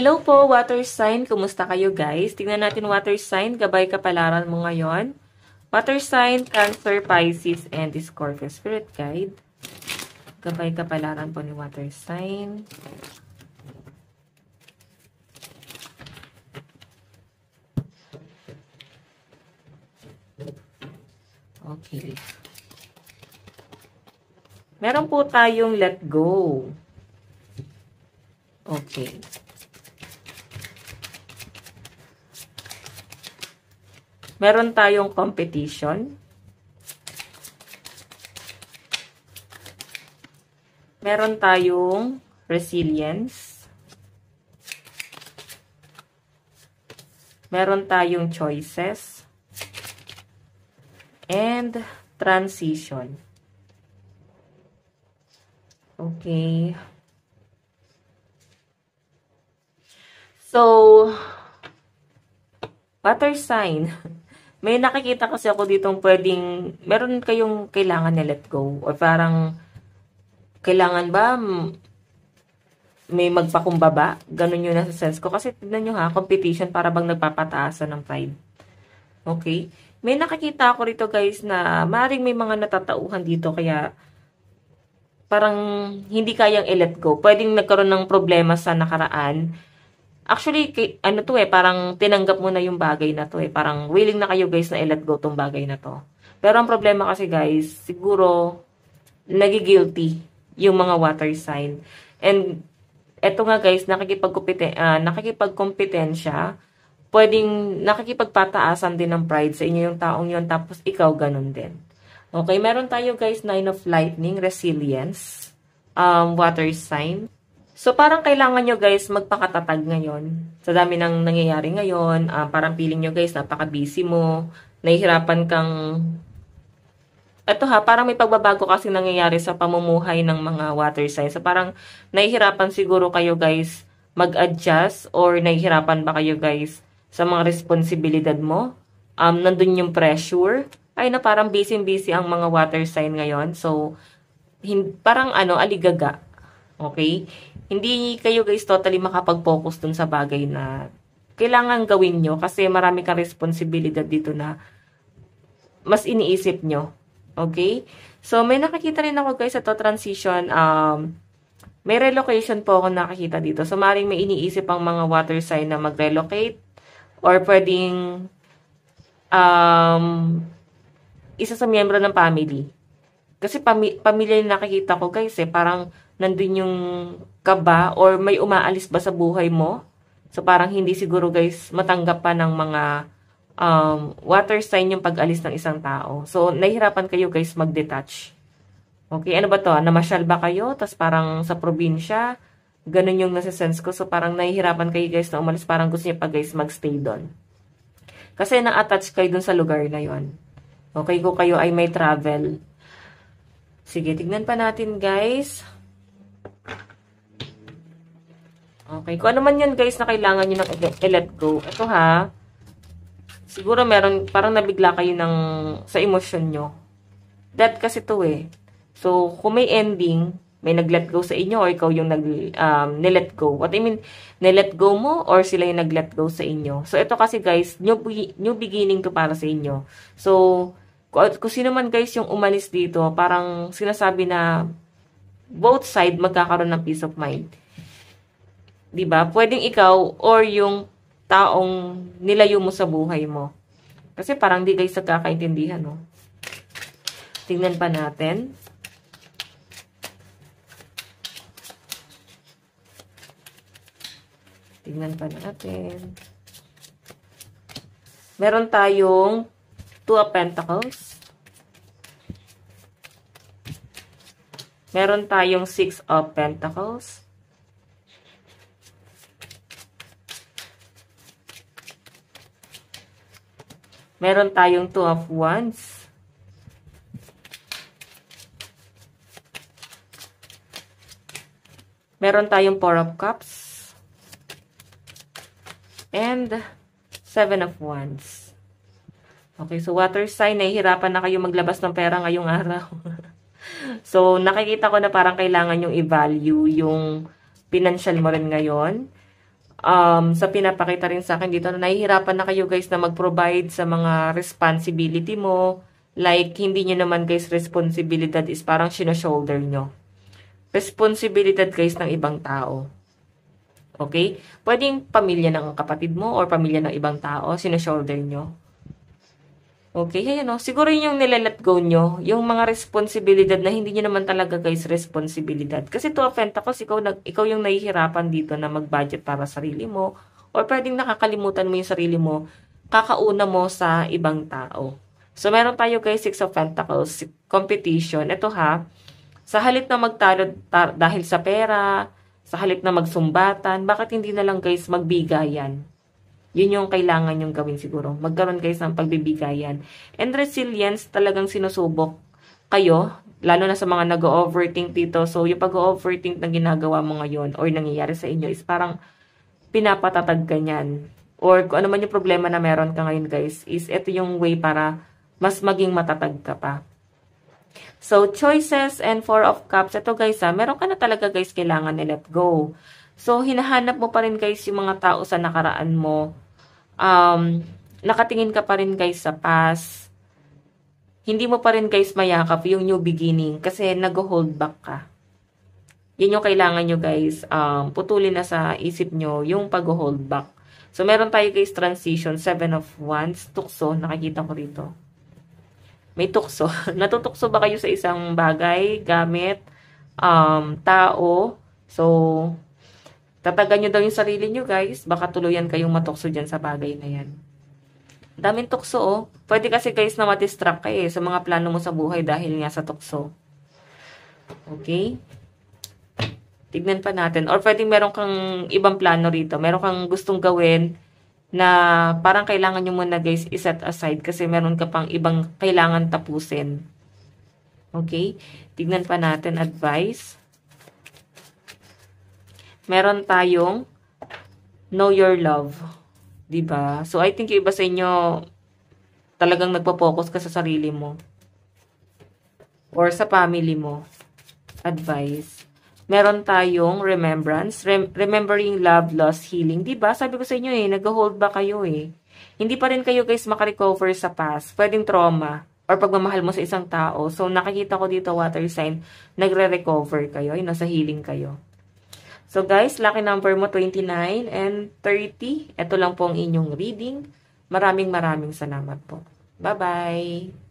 Hello po, water sign. Kumusta kayo guys? Tingnan natin water sign. Gabay kapalaran mo ngayon. Water sign, Cancer, Pisces, and Scorpio. Spirit guide. Gabay kapalaran po ni water sign. Okay. Meron po tayong let go. Okay. Meron tayong competition. Meron tayong resilience. Meron tayong choices. And transition. Okay. So, water sign. May nakikita kasi ako ditong pwedeng, meron kayong kailangan na let go. Or parang, kailangan ba may magpakumbaba? Ganun yung nasa sense ko. Kasi tignan nyo ha, competition para bang nagpapataasan ng pride. Okay? May nakikita ako rito guys na maaaring may mga natatauhan dito kaya parang hindi kayang i-let go. Pwedeng nagkaroon ng problema sa nakaraan. Actually, ano to parang tinanggap mo na yung bagay na to Parang willing na kayo guys na i-let go tong bagay na to. Pero ang problema kasi guys, siguro nagigilty yung mga water sign. And eto nga guys, nakikipagkompetensya, pwedeng nakikipagpataasan din ng pride sa inyo yung taong yun, tapos ikaw ganun din. Okay, meron tayo guys, 9 of Lightning, resilience, water sign. So, parang kailangan nyo guys magpakatatag ngayon. Sa dami ng nangyayari ngayon, parang feeling nyo guys, napaka-busy mo, nahihirapan kang, parang may pagbabago kasi nangyayari sa pamumuhay ng mga water signs. So, parang nahihirapan siguro kayo guys mag-adjust or nahihirapan ba kayo guys sa mga responsibilidad mo. Nandun yung pressure. Ay na parang busy-busy ang mga water sign ngayon. So, parang aligaga. Okay? Hindi kayo guys totally makapag-focus dun sa bagay na kailangan gawin nyo kasi marami kang responsibilidad dito na mas iniisip nyo. Okay? So, may nakakita rin ako guys sa transition. May relocation po ako nakakita dito. So, maring may iniisip ang mga water sign na mag-relocate or pwedeng isa sa miyembro ng family. Kasi pamilya yung nakikita ko guys parang nandun yung kaba or may umaalis ba sa buhay mo. So parang hindi siguro guys matanggap pa ng mga water sign yung pag-alis ng isang tao. So nahihirapan kayo guys mag-detach. Okay, ano ba to? Namasyal ba kayo? Tapos parang sa probinsya, ganun yung nasa-sense ko. So parang nahihirapan kayo guys na umalis. Parang gusto niyo pa guys magstay doon. Kasi na-attach kayo dun sa lugar na yon. Okay, kung kayo ay may travel. Sige, tignan pa natin guys. Okay, kung ano man yan guys na kailangan nyo ng i-let go. Ito ha, siguro meron, parang nabigla kayo sa emosyon nyo. That kasi to So, kung may ending, may nag-let go sa inyo or ikaw yung nilet go. What I mean, nilet go mo or sila yung nag-let go sa inyo. So, ito kasi guys, new beginning to para sa inyo. So, kung sino man guys yung umalis dito, parang sinasabi na both side magkakaroon ng peace of mind. Diba? Pwedeng ikaw or yung taong nilayo mo sa buhay mo. Kasi parang di guys nagkakaintindihan, no? Tingnan pa natin. Tingnan pa natin. Meron tayong 2 of Pentacles. Meron tayong 6 of Pentacles. Meron tayong 2 of Wands. Meron tayong 4 of Cups. And 7 of Wands. Okay, so water sign, nahihirapan na kayo maglabas ng pera ngayong araw. So, nakikita ko na parang kailangan yung i-value yung financial mo rin ngayon. sa pinapakita rin sa akin dito na nahihirapan na kayo guys na mag-provide sa mga responsibility mo. Like, hindi nyo naman guys responsibilidad is parang sino-shoulder nyo. Responsibilidad guys ng ibang tao. Okay? Pwedeng pamilya ng kapatid mo or pamilya ng ibang tao, sino-shoulder nyo. Okay, ayan o. Siguro yung nilalet go nyo, yung mga responsibilidad na hindi nyo naman talaga guys responsibilidad. Kasi to of Pentacles, ikaw yung nahihirapan dito na mag-budget para sarili mo. Or pwedeng nakakalimutan mo yung sarili mo, kakauna mo sa ibang tao. So, meron tayo guys, Six of Pentacles, competition. Ito ha, sa halip na magtalo dahil sa pera, sa halip na magsumbatan, bakit hindi na lang guys magbigayan? Yun yung kailangan yung gawin siguro. Magkaroon guys ng pagbibigayan. And resilience, talagang sinusubok kayo, lalo na sa mga nag-overthink dito. So, yung pag-overthink na ginagawa mo ngayon or nangyayari sa inyo is parang pinapatatag ka niyan. Or kung ano man yung problema na meron ka ngayon guys, is ito yung way para mas maging matatag ka pa. So, choices and Four of Cups. Ito guys meron ka na talaga guys kailangan i-let go. So, hinahanap mo pa rin guys yung mga tao sa nakaraan mo. Nakatingin ka pa rin guys sa past. Hindi mo pa rin guys mayakap yung new beginning kasi nag-hold back ka. Yun yung kailangan nyo guys. Putulin na sa isip nyo yung pag-hold back. So, meron tayo guys transition. 7 of Wands. Tukso. Nakikita ko rito. May tukso. Natutukso ba kayo sa isang bagay, gamit, tao? So, tatagan nyo daw yung sarili nyo, guys. Baka tuluyan kayong matukso dyan sa bagay na yan. Daming tukso, oh. Pwede kasi, guys, na madistract ka sa mga plano mo sa buhay dahil nga sa tukso. Okay? Tignan pa natin. Or pwedeng meron kang ibang plano rito. Meron kang gustong gawin na parang kailangan nyo muna, guys, iset aside kasi meron ka pang ibang kailangan tapusin. Okay? Tignan pa natin advice. Meron tayong know your love. Diba? So, I think yung iba sa inyo talagang nagpo-focus ka sa sarili mo. Or sa family mo. Advice. Meron tayong remembrance. Remembering love, loss, healing. Diba? Sabi ko sa inyo nag-hold back kayo Hindi pa rin kayo guys makarecover sa past. Pwedeng trauma. Or pagmamahal mo sa isang tao. So, nakikita ko dito water sign. Nagre-recover kayo. Nasa healing kayo. So guys, lucky number mo 29 and 30. Ito lang po ang inyong reading. Maraming salamat po. Bye-bye!